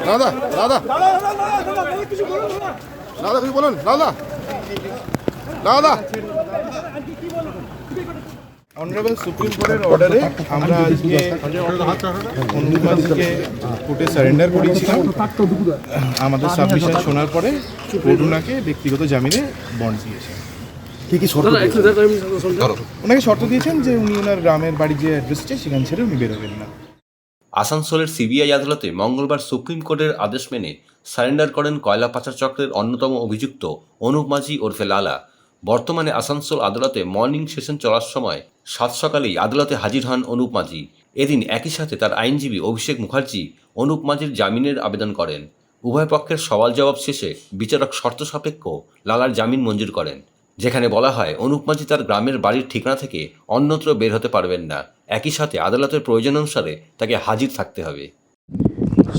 দাদা দাদা দাদা কিছু বলুন দাদা দাদা। অনারেবল সুপ্রিম কোর্টের অর্ডারে আমরা আজকে অনুপ মাঝিকে কোর্টে সারেন্ডার করেছিলাম। আমাদের সাবমিশন শোনার পরে কোর্ট ওনাকে ব্যক্তিগত জামিনে বন্ড দিয়েছেন। কি কি শর্ত? ওনাকে শর্ত দিয়েছেন যে উনি ওনার গ্রামের বাড়ি যে অ্যাড্রেস আছে সেখান ছেড়ে উনি বেরোবেন না। আসানসোলের সিবিআই আদালতে মঙ্গলবার সুপ্রিম কোর্টের আদেশ মেনে সারেন্ডার করেন কয়লা পাচার চক্রের অন্যতম অভিযুক্ত অনুপ মাঝি ওরফে লালা। বর্তমানে আসানসোল আদালতে মর্নিং সেশন চলার সময় সাত সকালেই আদালতে হাজির হন অনুপ মাঝি। এদিন একই সাথে তার আইনজীবী অভিষেক মুখার্জি অনুপ মাঝির জামিনের আবেদন করেন। উভয় পক্ষের সওয়াল জবাব শেষে বিচারক শর্ত সাপেক্ষ লালার জামিন মঞ্জুর করেন, যেখানে বলা হয় অনুপ মাঝি তার গ্রামের বাড়ির ঠিকানা থেকে অন্যত্র বের হতে পারবেন না। একই সাথে আদালতের প্রয়োজন অনুসারে তাকে হাজির থাকতে হবে।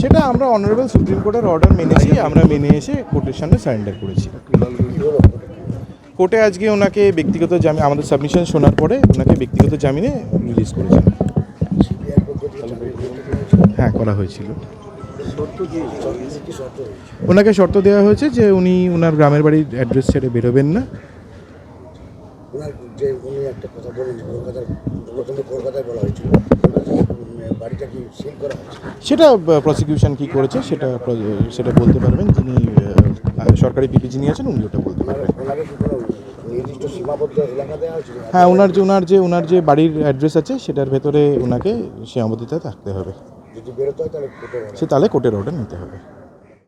সেটা আমরা অনারেবল সুপ্রিম কোর্টের অর্ডার মেনেছি, আমরা মেনে এসে কোর্টের সামনে সারেন্ডার করেছি। কোর্টে আজকে ওনাকে ব্যক্তিগত জামিন, আমাদের সাবমিশন শোনার পরে ওনাকে ব্যক্তিগত জামিনে রিলিজ করেছেন। হ্যাঁ, করা হয়েছিল। ওনাকে শর্ত দেওয়া হয়েছে যে উনি ওনার গ্রামের বাড়ির অ্যাড্রেস ছেড়ে বেরোবেন না। সেটা প্রসিকিউশন কি করেছে সেটা বলতে পারবেন, যিনি সরকারি পিপি যিনি আছেন উনি ওটা বলতে পারবেন। হ্যাঁ, ওনার যে বাড়ির অ্যাড্রেস আছে সেটার ভেতরে ওনাকে সীমাবদ্ধতা থাকতে হবে। সে তাহলে কোর্টের অর্ডার নিতে হবে।